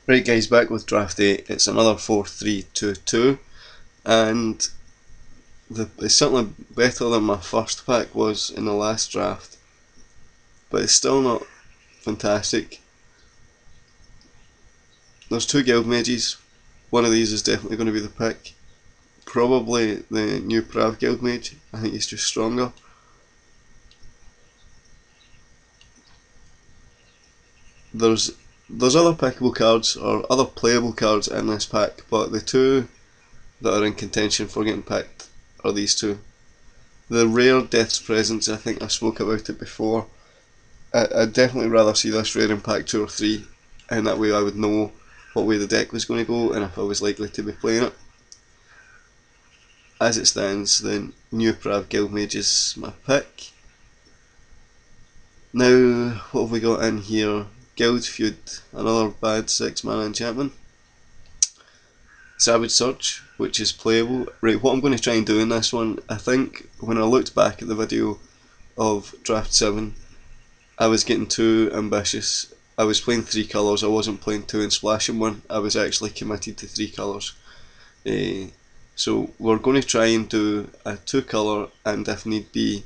Right guys, back with draft 8. It's another 4-3-2-2 and it's certainly better than my first pack was in the last draft, but it's still not fantastic. There's two guild mages. One of these is definitely going to be the pick. Probably the new Prav guild mage. I think he's just stronger. There's other pickable cards or other playable cards in this pack, but the two that are in contention for getting picked are these two. The rare Death's Presence, I think I spoke about it before. I'd definitely rather see this rare in pack 2 or 3, and that way I would know what way the deck was going to go and if I was likely to be playing it. As it stands, the new Prav Guildmage is my pick. Now, what have we got in here? Guild Feud, another bad 6 mana enchantment. Savage Surge, which is playable. Right, what I'm going to try and do in this one, I think when I looked back at the video of Draft 7, I was getting too ambitious. I was playing 3 colours, I wasn't playing 2 and splashing 1, I was actually committed to 3 colours. So we're going to try and do a 2 colour and if need be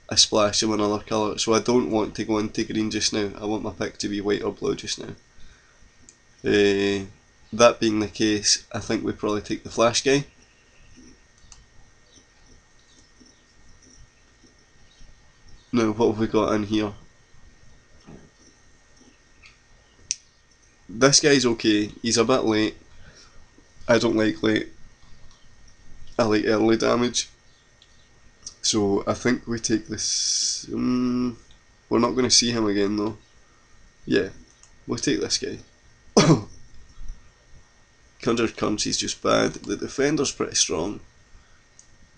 a splash of another colour. So I don't want to go into green just now, I want my pick to be white or blue just now. That being the case, I think we probably take the flash guy. Now what have we got in here? This guy's okay, he's a bit late. I don't like late, I like early damage. So I think we take this. We're not going to see him again though. Yeah, we'll take this guy. Conjured Currency's just bad. The Defender's pretty strong.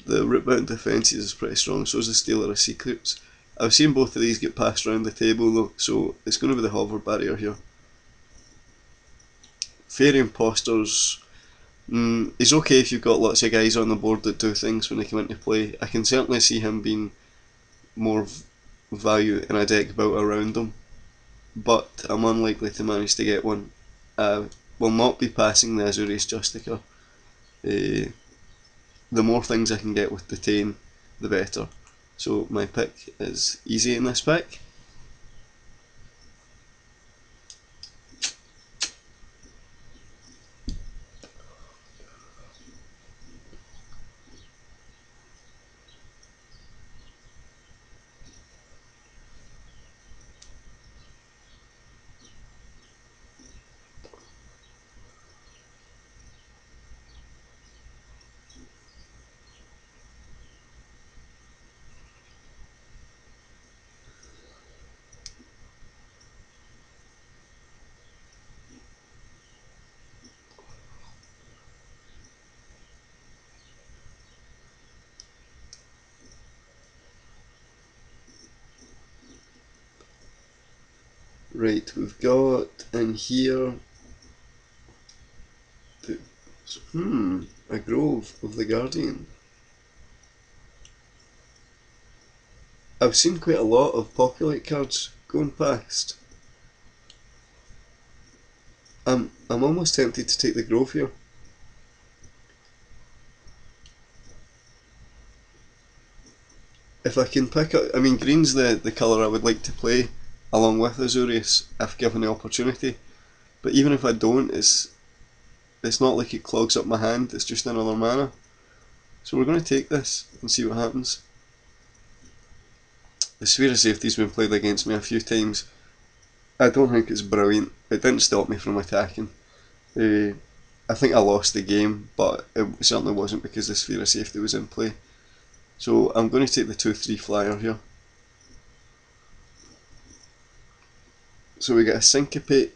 The Rootbound Defences is pretty strong, so is the Stealer of Secrets. I've seen both of these get passed around the table though, so it's going to be the Hover Barrier here. Fairy Imposters is okay if you've got lots of guys on the board that do things when they come into play. I can certainly see him being more value in a deck built around him, but I'm unlikely to manage to get one. Will not be passing the Azorius Justica. The more things I can get with Detain, the better. So my pick is easy in this pick. Right, we've got in here a Grove of the Guardian. I've seen quite a lot of Populate cards going past. I'm almost tempted to take the Grove here. If I can pick up, I mean green's the colour I would like to play along with Azorius if given the opportunity, but even if I don't, it's not like it clogs up my hand, it's just another mana. So we're going to take this and see what happens. The Sphere of Safety's been played against me a few times. I don't think it's brilliant, it didn't stop me from attacking. I think I lost the game, but it certainly wasn't because the Sphere of Safety was in play. So I'm going to take the 2-3 flyer here. So we get a Syncopate,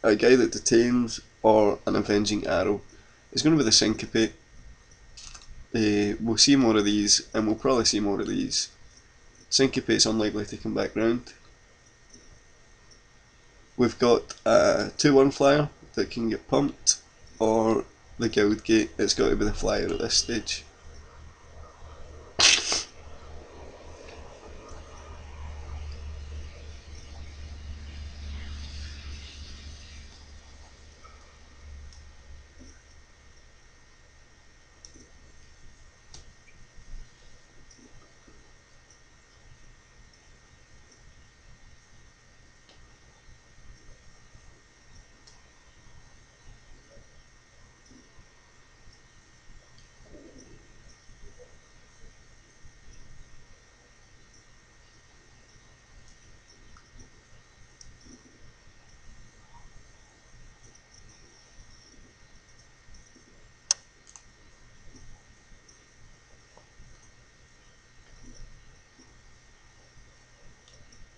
a guy that detains, or an Avenging Arrow. It's going to be the Syncopate. We'll see more of these, and we'll probably see more of these. Syncopate's unlikely to come back round. We've got a 2-1 flyer that can get pumped, or the Guild Gate. It's got to be the flyer at this stage.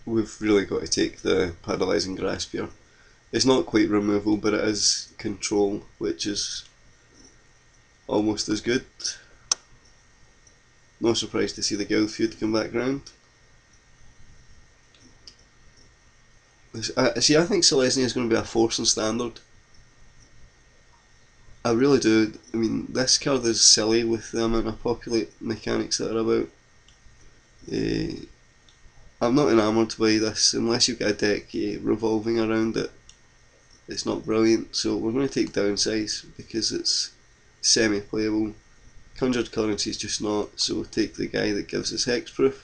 we've really got to take the Paralysing Grasp here. It's not quite removal, but it is control, which is almost as good. No surprise to see the Guild Feud come back round. See, I think Selesnya is going to be a force in Standard. I really do. I mean, this card is silly with the amount of populate mechanics that are about. I'm not enamoured by this, unless you've got a deck revolving around it. It's not brilliant, so we're going to take downsize because it's semi-playable. Conjured Currency is just not, so we'll take the guy that gives us hexproof.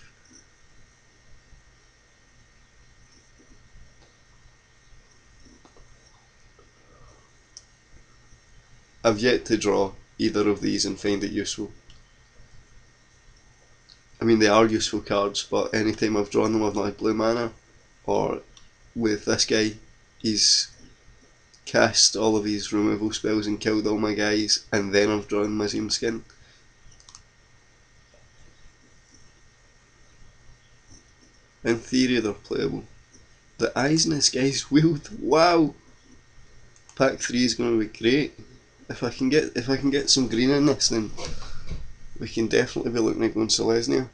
I've yet to draw either of these and find it useful. I mean, they are useful cards, but anytime I've drawn them I've not had blue mana, or with this guy, he's cast all of his removal spells and killed all my guys, and then I've drawn Museum Skin. In theory they're playable. The eyes in this guy's wheeled. Wow! Pack 3 is going to be great. If I can get some green in this, then we can definitely be looking at going Selesnya.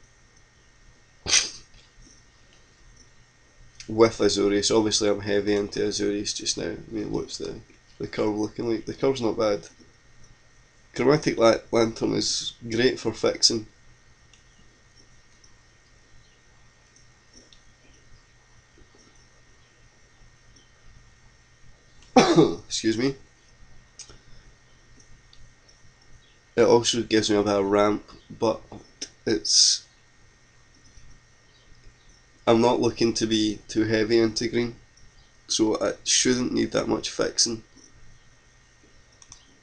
With Azorius, obviously I'm heavy into Azorius just now. I mean, what's the curve looking like? The curve's not bad. Chromatic Lantern is great for fixing. Excuse me. It also gives me a bit of ramp, but I'm not looking to be too heavy into green, so it shouldn't need that much fixing.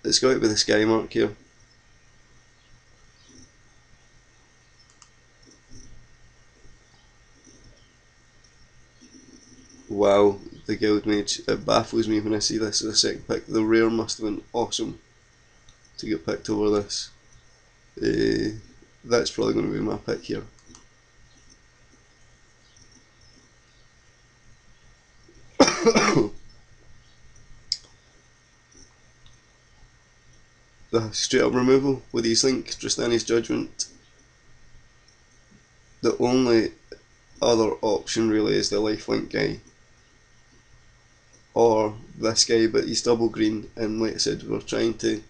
It's got to be the sky mark here. Wow, the Guild Mage, it baffles me when I see this as a second pick. The rare must have been awesome to get picked over this. That's probably going to be my pick here. The straight up removal with Eastlink, Tristani's Judgment. The only other option really is the lifelink guy, or this guy, but he's double green, and like I said, we're trying to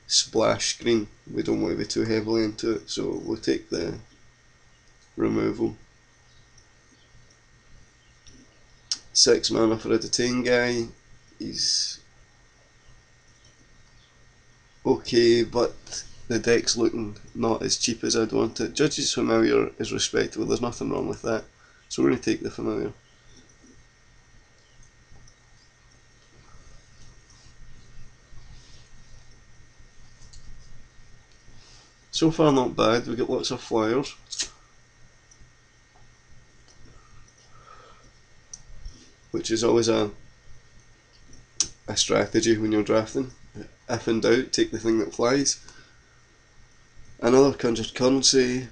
splash green. We don't want to be too heavily into it, so we'll take the removal. 6 mana for a detain guy. He's okay, but the deck's looking not as cheap as I'd want it. Judge's Familiar is respectable, there's nothing wrong with that, so we're going to take the Familiar. So far not bad, we get lots of flyers. Which is always a strategy when you're drafting. If in doubt, take the thing that flies. Another Conjured Currency.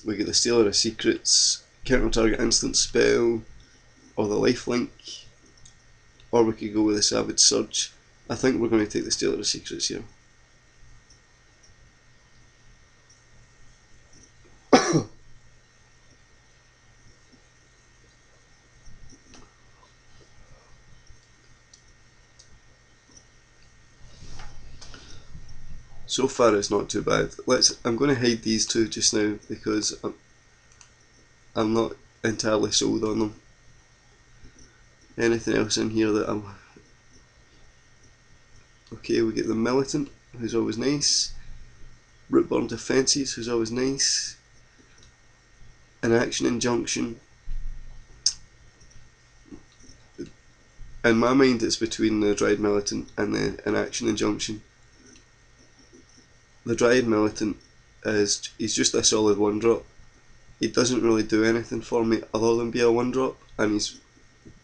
We get the Stealer of Secrets, counter target instant spell, or the lifelink, or we could go with the Savage Surge. I think we're going to take the Stealer of Secrets here. So far it's not too bad. I'm going to hide these two just now because I'm not entirely sold on them. Anything else in here that I'm... Okay, we get the Militant, who's always nice. Rootborn Defences, who's always nice. An Action Injunction. In my mind it's between the Dryad Militant and an Action Injunction. The Dryad Militant he's just a solid 1-drop. He doesn't really do anything for me other than be a 1-drop, and he's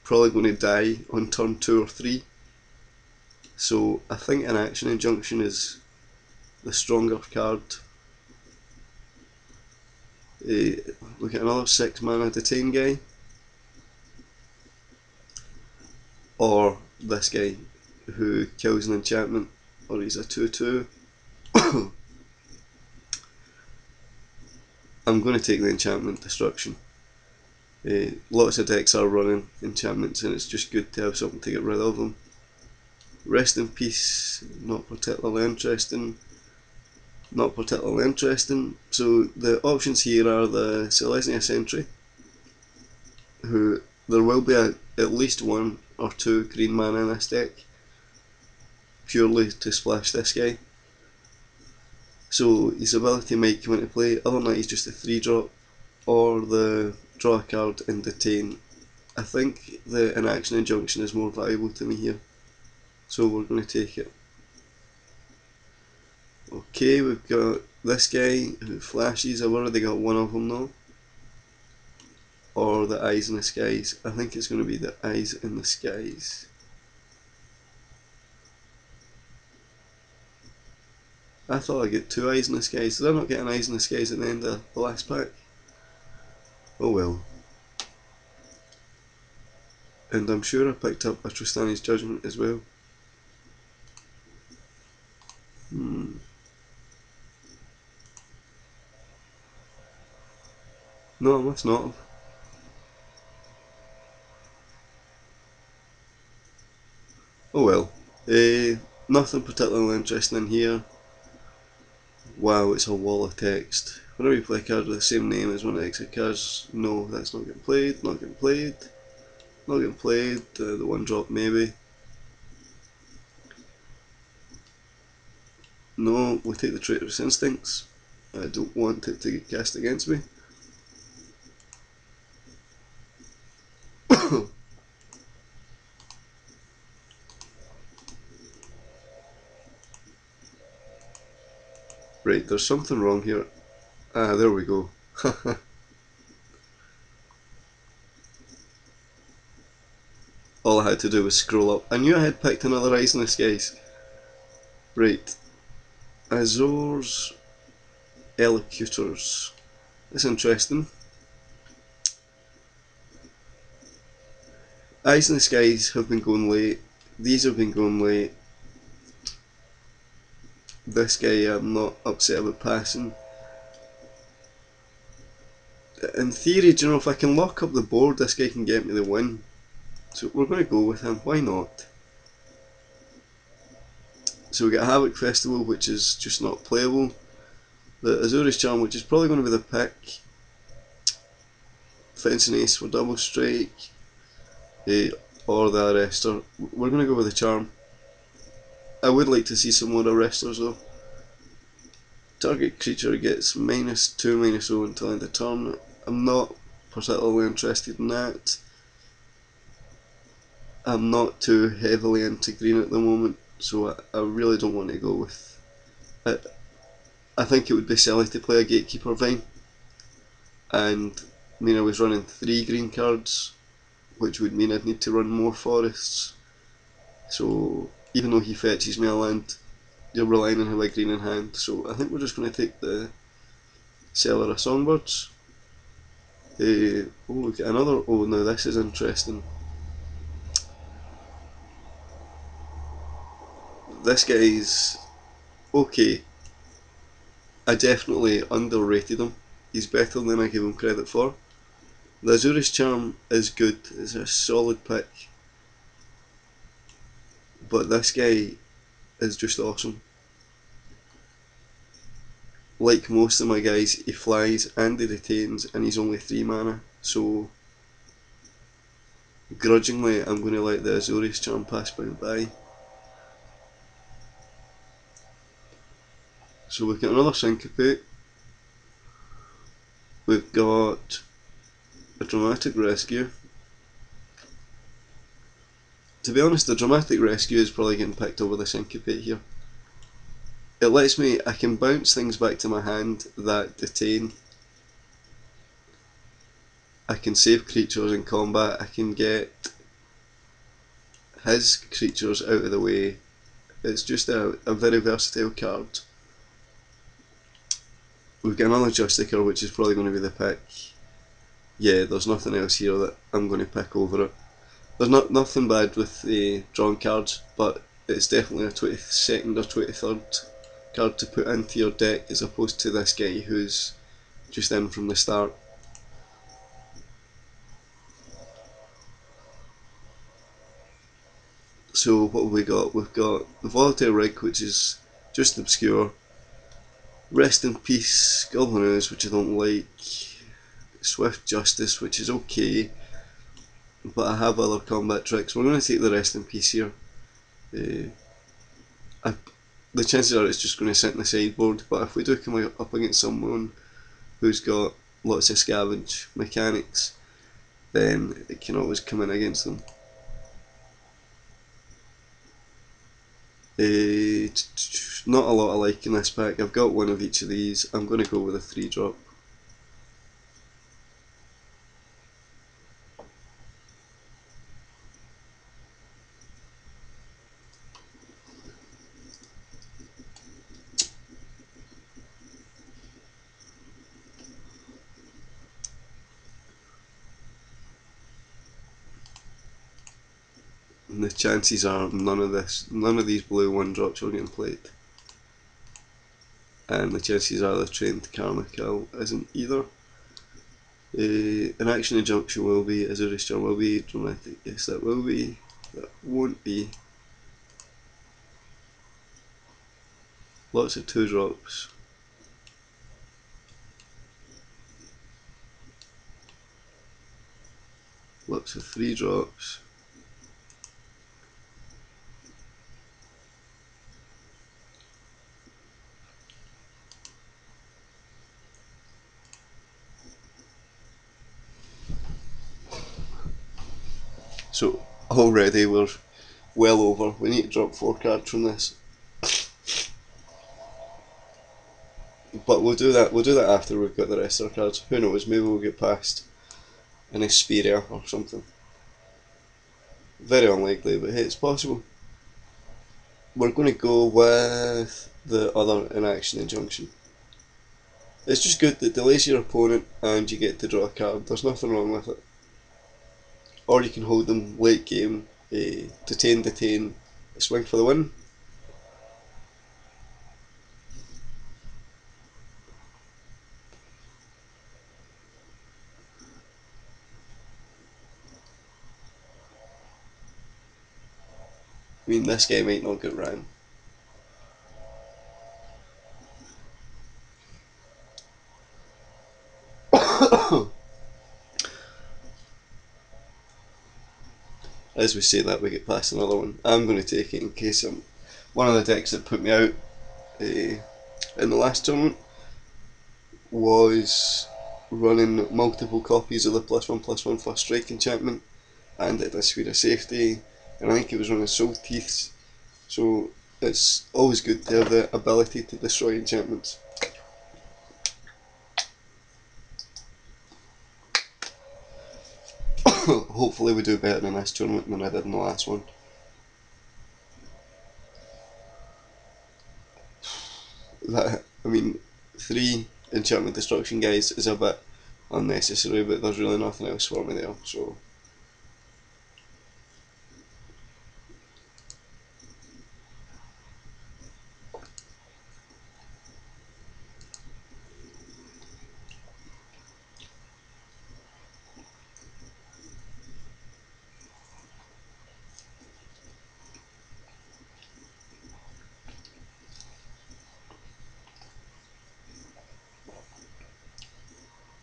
probably going to die on turn 2 or 3. So I think an Action Injunction is the stronger card. We get another 6 mana Detain guy, or this guy who kills an enchantment, or he's a 2/2. I'm going to take the enchantment Destruction. Lots of decks are running enchantments and it's just good to have something to get rid of them. Rest in Peace, not particularly interesting. Not particularly interesting. So the options here are the Selesnya Sentry, who there will be at least 1 or 2 green mana in this deck, purely to splash this guy. So his ability might come into play. Other than that, he's just a 3-drop, or the draw a card and detain. I think the Inaction Injunction is more valuable to me here, so we're going to take it. Okay, we've got this guy who flashes. I've already got one of them though. Or the Eyes in the Skies. I think it's going to be the Eyes in the Skies. I thought I'd get 2 Eyes in the Skies. Did I not get an Eyes in the Skies at the end of the last pack? Oh well. And I'm sure I picked up a Tristani's Judgment as well. No, I must not have. Oh well. Nothing particularly interesting in here. Wow, it's a wall of text. Whenever you play a card with the same name as one of the exit cards, no, that's not getting played, not getting played, not getting played, the 1-drop maybe. No, we take the Traitorous Instincts. I don't want it to get cast against me. Right, there's something wrong here. Ah, there we go. All I had to do was scroll up. I knew I had picked another Eyes in the Skies. Right. Azor's Elocutors. That's interesting. Eyes in the Skies have been going late. These have been going late. This guy I'm not upset about passing. In theory, do you know, if I can lock up the board, this guy can get me the win. So we're going to go with him, why not? So we get Havoc Festival, which is just not playable. The Azorius Charm, which is probably going to be the pick. Fencing Ace for double strike. Or the Arrestor. We're going to go with the Charm. I would like to see some more Arrestors though. Target creature gets -2/-0 until end of turn. I'm not particularly interested in that. I'm not too heavily into green at the moment, so I really don't want to go with it. I think it would be silly to play a Gatekeeper Vine, and I mean I was running 3 green cards, which would mean I'd need to run more forests. So even though he fetches me a land, you're relying on having a green in hand. So I think we're just going to take the Seller of Songbirds. Oh, we get another. Oh, now this is interesting. This guy's okay. I definitely underrated him. He's better than I gave him credit for. The Azorius Charm is good. It's a solid pick. But this guy is just awesome. Like most of my guys, he flies and he retains, and he's only 3 mana, so grudgingly I'm going to let the Azorius Charm pass by. So we've got another Syncopate. We've got a Dramatic Rescue. To be honest, the Dramatic Rescue is probably getting picked over the Syncopate here. It lets me, I can bounce things back to my hand that detain. I can save creatures in combat, I can get his creatures out of the way. It's just a very versatile card. We've got another Justicar, which is probably going to be the pick. Yeah, there's nothing else here that I'm going to pick over it. There's nothing bad with the drawn cards, but it's definitely a 22nd or 23rd card to put into your deck as opposed to this guy who's just in from the start. So what have we got? We've got the Volatile Rig, which is just obscure. Rest in Peace, Golden which I don't like. Swift Justice, which is okay, but I have other combat tricks. We're going to take the Rest in Peace here. The chances are it's just going to sit in the sideboard, but if we do come up against someone who's got lots of scavenge mechanics, then it can always come in against them. Not a lot I like in this pack. I've got one of each of these. I'm going to go with a 3-drop. And the chances are none of these blue 1-drops are getting played. And the chances are the Trained Karma Kill isn't either. An Action Injunction will be, as a Restore will be, Dramatic, yes that will be, that won't be. Lots of 2-drops. Lots of 3-drops. So already we're well over. We need to drop 4 cards from this. But we'll do that after we've got the rest of our cards. Who knows, maybe we'll get past an Xperia or something. Very unlikely, but hey, it's possible. We're going to go with the other Inaction Injunction. It's just good that it delays your opponent and you get to draw a card. There's nothing wrong with it. Or you can hold them late game, detain, swing for the win. I mean, this guy might not get ran. As we say that, we get past another one. I'm going to take it in case I'm one of the decks that put me out in the last tournament was running multiple copies of the +1/+1 first strike enchantment, and it does Sphere of Safety, and I think it was running Soul Teeths, so it's always good to have the ability to destroy enchantments. Hopefully we do better in this tournament than I did in the last one. I mean, 3 enchantment destruction guys is a bit unnecessary, but there's really nothing else for me there, so.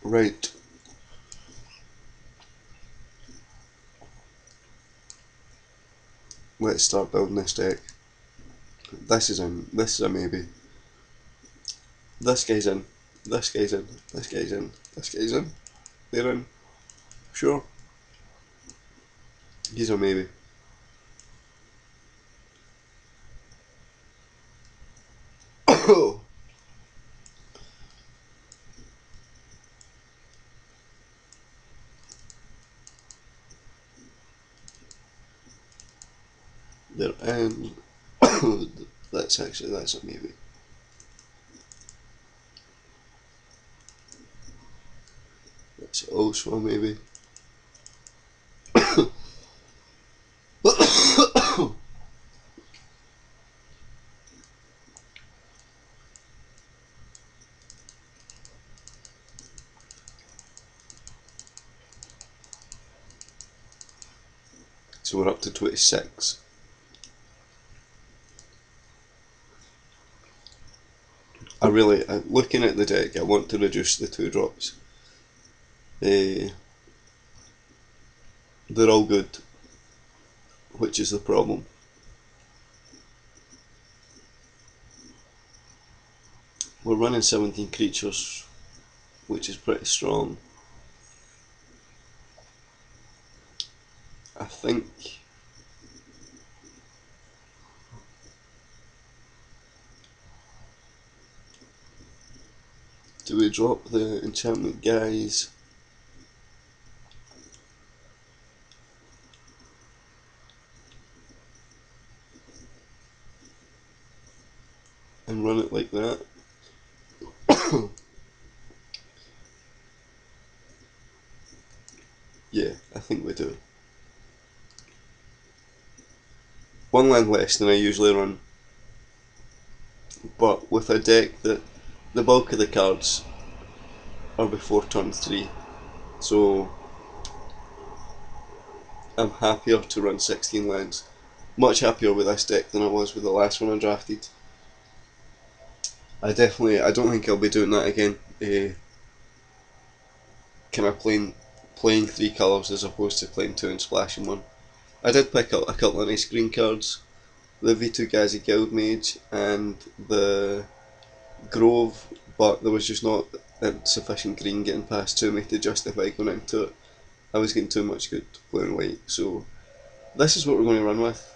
Right. Let's start building this deck. This is in. This is a maybe. This guy's in. This guy's in. This guy's in. This guy's in. They're in. Sure. He's a maybe. Oh. They're in. That's a maybe. also maybe. So we're up to 26. Looking at the deck, I want to reduce the 2-drops. They're all good, which is the problem. We're running 17 creatures, which is pretty strong. I think do we drop the enchantment guys? And run it like that? Yeah, I think we do. One land less than I usually run, but with a deck that the bulk of the cards are before turn 3, so I'm happier to run 16 lands. Much happier with this deck than I was with the last one I drafted. I don't think I'll be doing that again. Kind of playing 3 colours as opposed to playing 2 and splashing 1. I did pick up a couple of nice green cards. The V2 Gazi Guildmage and the Grove, but there was just not sufficient green getting past to me to justify going into it. I was getting too much good blue and white, so this is what we're going to run with.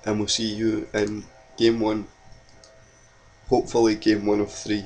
And we'll see you in game 1. Hopefully game 1 of 3.